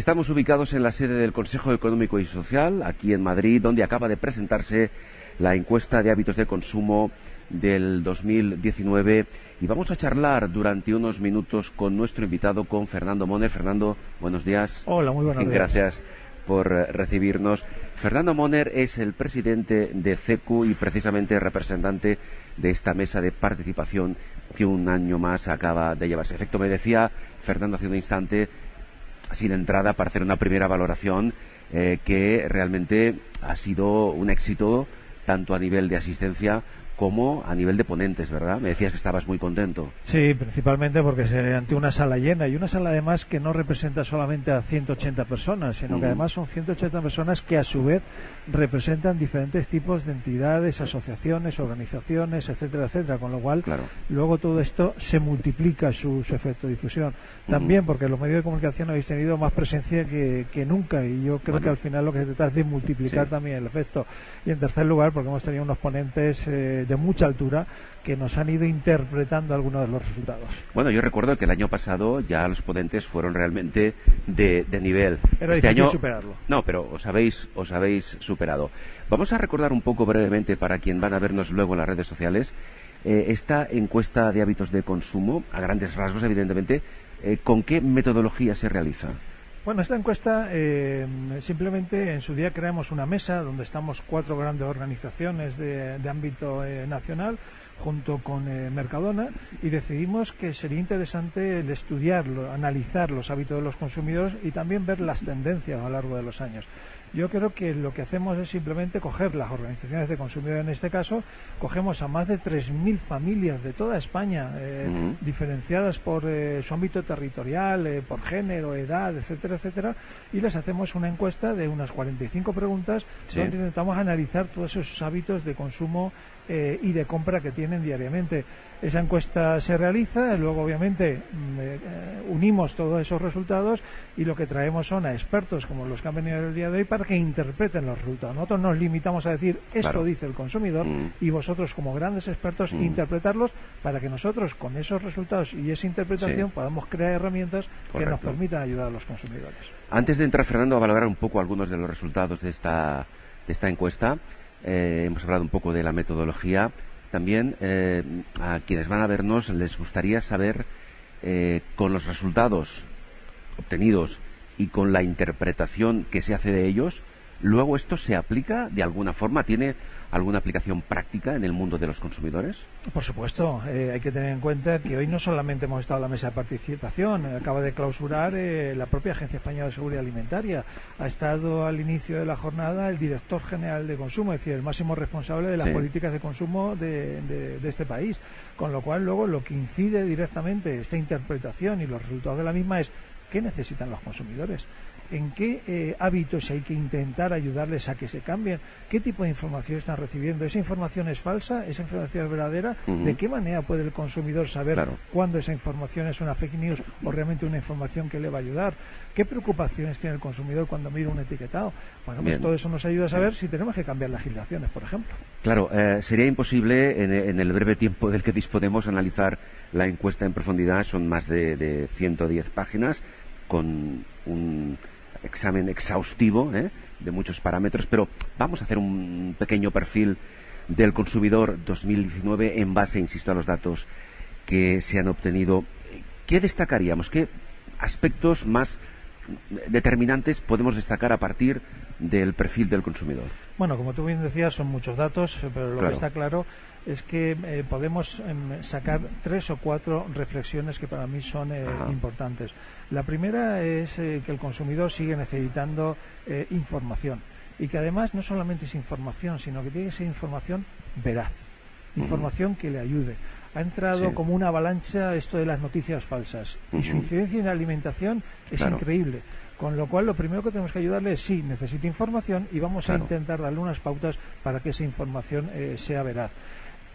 Estamos ubicados en la sede del Consejo Económico y Social, aquí en Madrid, donde acaba de presentarse la encuesta de hábitos de consumo del 2019, y vamos a charlar durante unos minutos con nuestro invitado, con Fernando Moner. Fernando, buenos días. Hola, muy buenos días. Gracias por recibirnos. Fernando Moner es el presidente de CECU y precisamente representante de esta mesa de participación que un año más acaba de llevarse a efecto. Me decía Fernando hace un instante, así de entrada, para hacer una primera valoración, que realmente ha sido un éxito tanto a nivel de asistencia como a nivel de ponentes, ¿verdad? Me decías que estabas muy contento. Sí, principalmente porque se ante una sala llena, y una sala además que no representa solamente a 180 personas, sino que además son 180 personas que a su vez representan diferentes tipos de entidades, asociaciones, organizaciones, etcétera, etcétera, con lo cual luego todo esto se multiplica su efecto de difusión. También porque los medios de comunicación habéis tenido más presencia que nunca, y yo creo que al final lo que se trata es de multiplicar también el efecto. Y en tercer lugar, porque hemos tenido unos ponentes de mucha altura que nos han ido interpretando algunos de los resultados. Bueno, yo recuerdo que el año pasado ya los ponentes fueron realmente de nivel. Era este difícil año superarlo. No, pero os habéis superado. Vamos a recordar un poco brevemente, para quien van a vernos luego en las redes sociales, esta encuesta de hábitos de consumo, a grandes rasgos, evidentemente. ¿Con qué metodología se realiza? Bueno, esta encuesta simplemente en su día creamos una mesa donde estamos 4 grandes organizaciones de ámbito nacional junto con Mercadona, y decidimos que sería interesante el estudiarlo, analizar los hábitos de los consumidores y también ver las tendencias a lo largo de los años. Yo creo que lo que hacemos es simplemente coger las organizaciones de consumidores, en este caso, cogemos a más de 3.000 familias de toda España, diferenciadas por su ámbito territorial, por género, edad, etcétera, etcétera, y les hacemos una encuesta de unas 45 preguntas donde intentamos analizar todos esos hábitos de consumo y de compra que tienen diariamente. Esa encuesta se realiza, luego obviamente unimos todos esos resultados y lo que traemos son a expertos como los que han venido el día de hoy para que interpreten los resultados. Nosotros nos limitamos a decir esto dice el consumidor, y vosotros como grandes expertos interpretarlos para que nosotros con esos resultados y esa interpretación podamos crear herramientas que nos permitan ayudar a los consumidores. Antes de entrar, Fernando, a valorar un poco algunos de los resultados de esta encuesta, hemos hablado un poco de la metodología. También a quienes van a vernos les gustaría saber, con los resultados obtenidos y con la interpretación que se hace de ellos, luego esto se aplica de alguna forma, ¿tiene alguna aplicación práctica en el mundo de los consumidores? Por supuesto, hay que tener en cuenta que hoy no solamente hemos estado en la mesa de participación, acaba de clausurar la propia Agencia Española de Seguridad Alimentaria. Ha estado al inicio de la jornada el director general de consumo, es decir, el máximo responsable de las políticas de consumo de este país. Con lo cual, luego, lo que incide directamente esta interpretación y los resultados de la misma es ¿qué necesitan los consumidores? ¿En qué hábitos hay que intentar ayudarles a que se cambien? ¿Qué tipo de información están recibiendo? ¿Esa información es falsa? ¿Esa información es verdadera? ¿De qué manera puede el consumidor saber cuándo esa información es una fake news o realmente una información que le va a ayudar? ¿Qué preocupaciones tiene el consumidor cuando mira un etiquetado? Bueno, pues todo eso nos ayuda a saber si tenemos que cambiar legislaciones, por ejemplo. Claro, sería imposible en el breve tiempo del que disponemos analizar la encuesta en profundidad. Son más de 110 páginas con un examen exhaustivo de muchos parámetros, pero vamos a hacer un pequeño perfil del consumidor 2019 en base, insisto, a los datos que se han obtenido. ¿Qué destacaríamos? ¿Qué aspectos más determinantes podemos destacar a partir del perfil del consumidor? Bueno, como tú bien decías, son muchos datos, pero lo que está claro es que podemos sacar 3 o 4 reflexiones que para mí son importantes. La primera es que el consumidor sigue necesitando información, y que además no solamente es información, sino que tiene que ser información veraz, información que le ayude. Ha entrado como una avalancha esto de las noticias falsas, y su incidencia en la alimentación es increíble. Con lo cual, lo primero que tenemos que ayudarle es, sí, necesita información, y vamos a intentar darle unas pautas para que esa información sea veraz.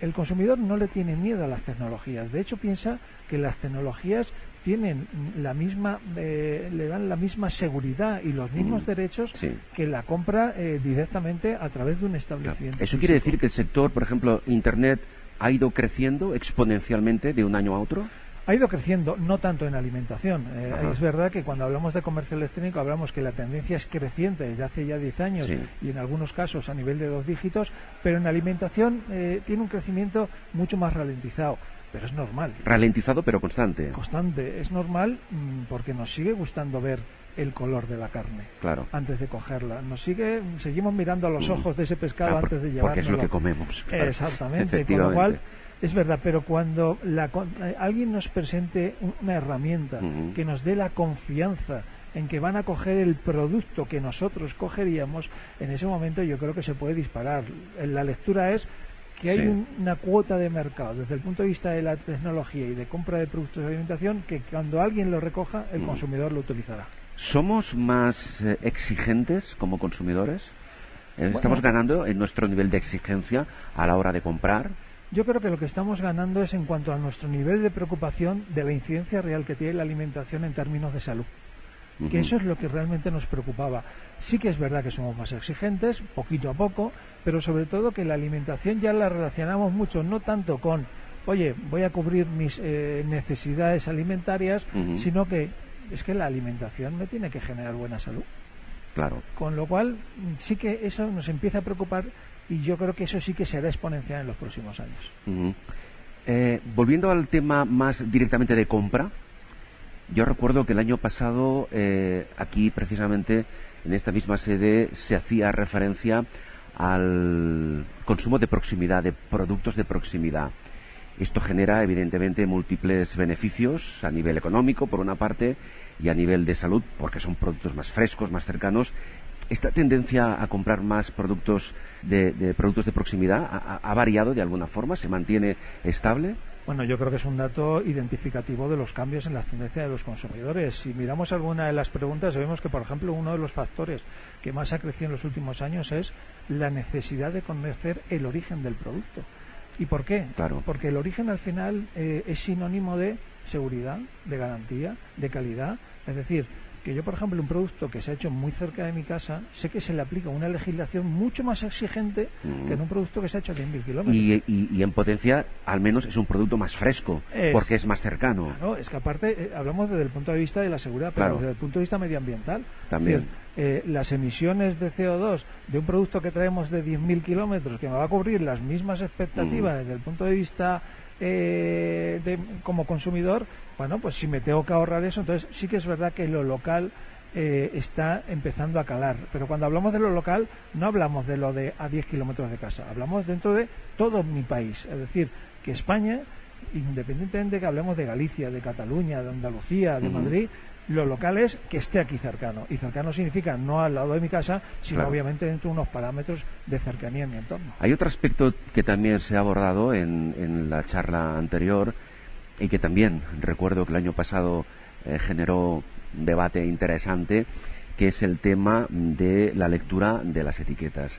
El consumidor no le tiene miedo a las tecnologías. De hecho, piensa que las tecnologías tienen la misma, le dan la misma seguridad y los mismos derechos que la compra directamente a través de un establecimiento. ¿Eso quiere decir que el sector, por ejemplo, Internet, ha ido creciendo exponencialmente de un año a otro? Ha ido creciendo, no tanto en alimentación. Es verdad que cuando hablamos de comercio electrónico hablamos que la tendencia es creciente desde hace ya 10 años y en algunos casos a nivel de 2 dígitos, pero en alimentación tiene un crecimiento mucho más ralentizado. Pero es normal. Ralentizado pero constante. Constante. Es normal porque nos sigue gustando ver el color de la carne antes de cogerla. Seguimos mirando a los ojos de ese pescado antes de llevarlo. Porque es lo que comemos. Claro. Exactamente. Con lo cual, es verdad, pero cuando alguien nos presente una herramienta que nos dé la confianza en que van a coger el producto que nosotros cogeríamos, en ese momento yo creo que se puede disparar. La lectura es que hay una cuota de mercado desde el punto de vista de la tecnología y de compra de productos de alimentación que cuando alguien lo recoja, el consumidor lo utilizará. ¿Somos más exigentes como consumidores? ¿Estamos ganando en nuestro nivel de exigencia a la hora de comprar? Yo creo que lo que estamos ganando es en cuanto a nuestro nivel de preocupación de la incidencia real que tiene la alimentación en términos de salud. Que eso es lo que realmente nos preocupaba. Sí que es verdad que somos más exigentes, poquito a poco, pero sobre todo que la alimentación ya la relacionamos mucho, no tanto con, oye, voy a cubrir mis necesidades alimentarias, sino que es que la alimentación me tiene que generar buena salud. Claro. Con lo cual, sí que eso nos empieza a preocupar y yo creo que eso sí que será exponencial en los próximos años. Volviendo al tema más directamente de compra, yo recuerdo que el año pasado, aquí precisamente, en esta misma sede, se hacía referencia al consumo de proximidad, de productos de proximidad. Esto genera, evidentemente, múltiples beneficios a nivel económico, por una parte, y a nivel de salud, porque son productos más frescos, más cercanos. ¿Esta tendencia a comprar más productos de productos de proximidad ha variado de alguna forma? ¿Se mantiene estable? Bueno, yo creo que es un dato identificativo de los cambios en la tendencia de los consumidores. Si miramos alguna de las preguntas, vemos que, por ejemplo, uno de los factores que más ha crecido en los últimos años es la necesidad de conocer el origen del producto. ¿Y por qué? Claro. Porque el origen, al final, es sinónimo de seguridad, de garantía, de calidad. Es decir, que yo, por ejemplo, un producto que se ha hecho muy cerca de mi casa, sé que se le aplica una legislación mucho más exigente que en un producto que se ha hecho a 10.000 kilómetros. Y en potencia, al menos, es un producto más fresco, porque es más cercano. Claro, es que aparte, hablamos desde el punto de vista de la seguridad, pero desde el punto de vista medioambiental. También. Es decir, las emisiones de CO2 de un producto que traemos de 10.000 kilómetros, que me va a cubrir las mismas expectativas desde el punto de vista como consumidor, bueno, pues si me tengo que ahorrar eso, entonces sí que es verdad que lo local está empezando a calar. Pero cuando hablamos de lo local, no hablamos de lo de a 10 kilómetros de casa, hablamos dentro de todo mi país. Es decir, que España, independientemente de que hablemos de Galicia, de Cataluña, de Andalucía, de Madrid, lo local es que esté aquí cercano. Y cercano significa no al lado de mi casa, sino obviamente dentro de unos parámetros de cercanía en mi entorno. Hay otro aspecto que también se ha abordado en la charla anterior y que también recuerdo que el año pasado generó un debate interesante, que es el tema de la lectura de las etiquetas.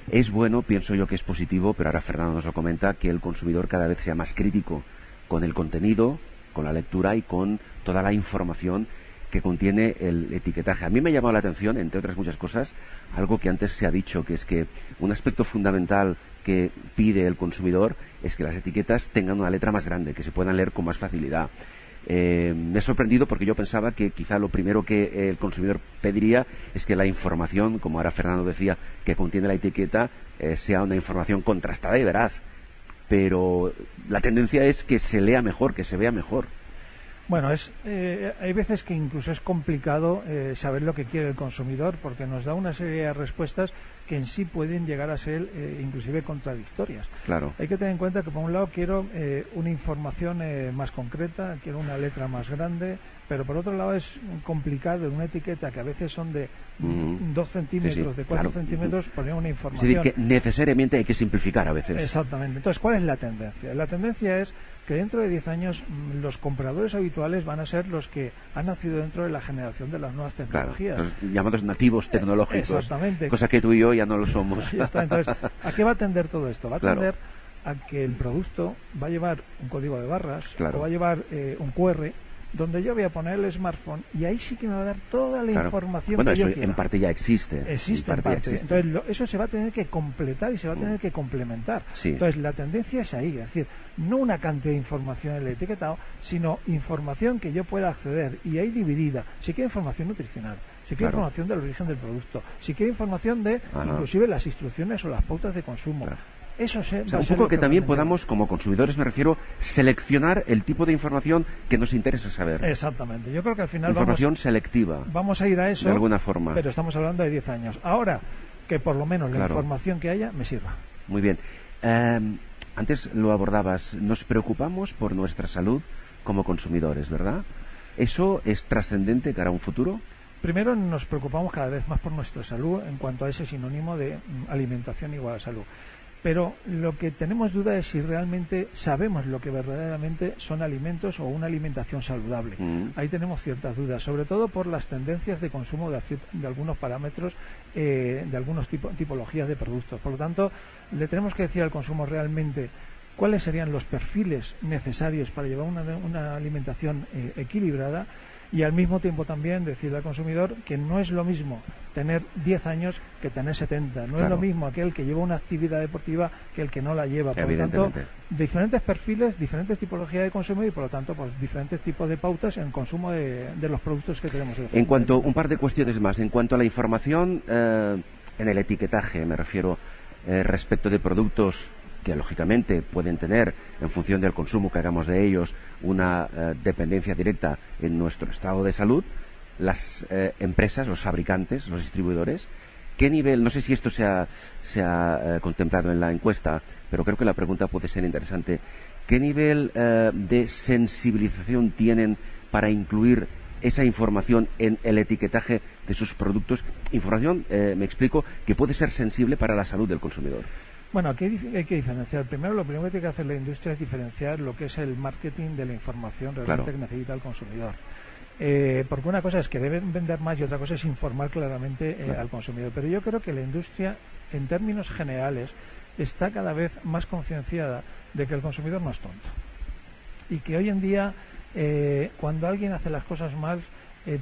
Es bueno, pienso yo que es positivo, pero ahora Fernando nos lo comenta, que el consumidor cada vez sea más crítico con el contenido, con la lectura y con toda la información que contiene el etiquetaje. A mí me ha llamado la atención, entre otras muchas cosas, algo que antes se ha dicho, que es que un aspecto fundamental que pide el consumidor es que las etiquetas tengan una letra más grande, que se puedan leer con más facilidad. Me he sorprendido porque yo pensaba que quizá lo primero que el consumidor pediría es que la información, como ahora Fernando decía, que contiene la etiqueta, sea una información contrastada y veraz. Pero la tendencia es que se lea mejor, que se vea mejor. Bueno, hay veces que incluso es complicado saber lo que quiere el consumidor, porque nos da una serie de respuestas que en sí pueden llegar a ser inclusive contradictorias. Claro. Hay que tener en cuenta que por un lado quiero una información más concreta, quiero una letra más grande, pero por otro lado es complicado en una etiqueta que a veces son de 2 centímetros, de 4 centímetros, poner una información. Es decir, que necesariamente hay que simplificar a veces. Exactamente. Entonces, ¿cuál es la tendencia? La tendencia es que dentro de 10 años los compradores habituales van a ser los que han nacido dentro de la generación de las nuevas tecnologías. Claro, los llamados nativos tecnológicos. Exactamente. Cosa que tú y yo ya no lo somos. Ya está. Entonces, ¿a qué va a tender todo esto? Va a tender a que el producto va a llevar un código de barras, o va a llevar un QR, donde yo voy a poner el smartphone y ahí sí que me va a dar toda la información bueno, que yo eso quiera. en parte ya existe. Existe en parte. Entonces, eso se va a tener que completar y se va a tener que complementar. Sí. Entonces, la tendencia es ahí, es decir, no una cantidad de información en el etiquetado, sino información que yo pueda acceder y ahí dividida. Si quiero información nutricional, si quiero información del origen del producto, si quiero información de inclusive las instrucciones o las pautas de consumo. Eso un poco que también podamos, como consumidores me refiero, seleccionar el tipo de información que nos interesa saber. Exactamente. Yo creo que al final información selectiva. Vamos a ir a eso, de alguna forma. Pero estamos hablando de 10 años. Ahora, que por lo menos la información que haya me sirva. Muy bien. Antes lo abordabas. Nos preocupamos por nuestra salud como consumidores, ¿verdad? ¿Eso es trascendente cara a un futuro? Primero, nos preocupamos cada vez más por nuestra salud en cuanto a ese sinónimo de alimentación igual a salud. Pero lo que tenemos duda es si realmente sabemos lo que verdaderamente son alimentos o una alimentación saludable. Ahí tenemos ciertas dudas, sobre todo por las tendencias de consumo de algunos parámetros, de algunas tipologías de productos. Por lo tanto, le tenemos que decir al consumo realmente cuáles serían los perfiles necesarios para llevar una alimentación equilibrada, y al mismo tiempo también decirle al consumidor que no es lo mismo tener 10 años que tener 70. No es lo mismo aquel que lleva una actividad deportiva que el que no la lleva. Por lo tanto, diferentes perfiles, diferentes tipologías de consumo y, por lo tanto, pues diferentes tipos de pautas en consumo de los productos que tenemos. En cuanto, un par de cuestiones más. En cuanto a la información en el etiquetaje, me refiero, respecto de productos que lógicamente pueden tener, en función del consumo que hagamos de ellos, una dependencia directa en nuestro estado de salud, las empresas, los fabricantes, los distribuidores, ¿qué nivel, no sé si esto se ha contemplado en la encuesta, pero creo que la pregunta puede ser interesante, ¿qué nivel de sensibilización tienen para incluir esa información en el etiquetaje de sus productos? Información, me explico, que puede ser sensible para la salud del consumidor. Bueno, aquí hay que diferenciar. Primero, lo primero que tiene que hacer la industria es diferenciar lo que es el marketing de la información realmente que necesita el consumidor. Porque una cosa es que deben vender más y otra cosa es informar claramente al consumidor. Pero yo creo que la industria, en términos generales, está cada vez más concienciada de que el consumidor no es tonto. Y que hoy en día, cuando alguien hace las cosas mal,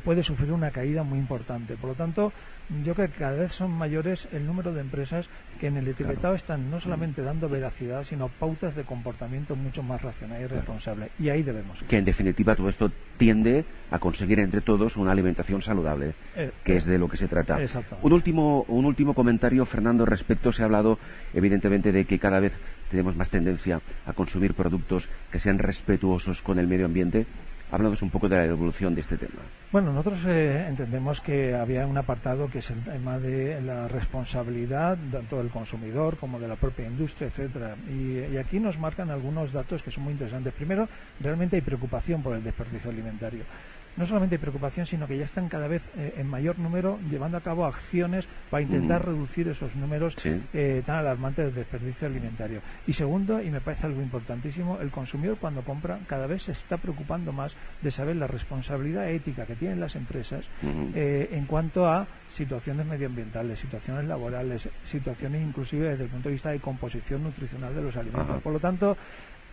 puede sufrir una caída muy importante. Por lo tanto, yo creo que cada vez son mayores el número de empresas que en el etiquetado están no solamente dando veracidad, sino pautas de comportamiento mucho más racional y responsable. Y ahí debemos ir. Que en definitiva todo esto tiende a conseguir entre todos una alimentación saludable, que es de lo que se trata. Un último comentario, Fernando, respecto, se ha hablado evidentemente de que cada vez tenemos más tendencia a consumir productos que sean respetuosos con el medio ambiente. Háblanos un poco de la evolución de este tema. Bueno, nosotros entendemos que había un apartado que es el tema de la responsabilidad tanto del consumidor como de la propia industria, etcétera. Y aquí nos marcan algunos datos que son muy interesantes. Primero, realmente hay preocupación por el desperdicio alimentario. No solamente hay preocupación, sino que ya están cada vez en mayor número llevando a cabo acciones para intentar reducir esos números tan alarmantes del desperdicio alimentario. Y segundo, y me parece algo importantísimo, el consumidor cuando compra cada vez se está preocupando más de saber la responsabilidad ética que tienen las empresas en cuanto a situaciones medioambientales, situaciones laborales, situaciones inclusive desde el punto de vista de composición nutricional de los alimentos. Por lo tanto,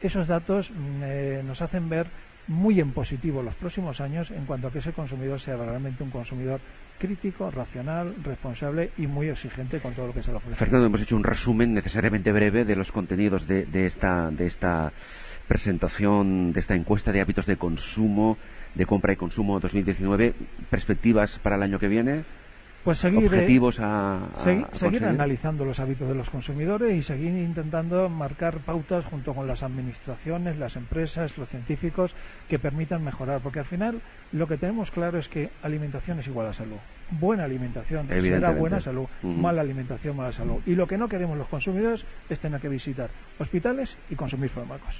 esos datos nos hacen ver muy en positivo los próximos años en cuanto a que ese consumidor sea realmente un consumidor crítico, racional, responsable y muy exigente con todo lo que se le ofrece. Fernando, hemos hecho un resumen necesariamente breve de los contenidos de esta presentación, de esta encuesta de hábitos de consumo, de compra y consumo 2019. ¿Perspectivas para el año que viene? Pues seguir, objetivos seguir analizando los hábitos de los consumidores y seguir intentando marcar pautas junto con las administraciones, las empresas, los científicos que permitan mejorar, porque al final lo que tenemos claro es que alimentación es igual a salud. Buena alimentación será buena salud, mala alimentación, mala salud. Y lo que no queremos los consumidores es tener que visitar hospitales y consumir fármacos.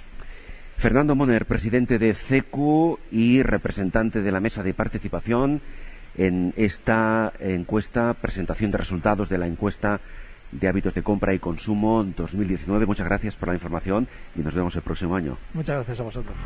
Fernando Moner, presidente de CECU y representante de la mesa de participación en esta encuesta, presentación de resultados de la encuesta de hábitos de compra y consumo 2019. Muchas gracias por la información y nos vemos el próximo año. Muchas gracias a vosotros.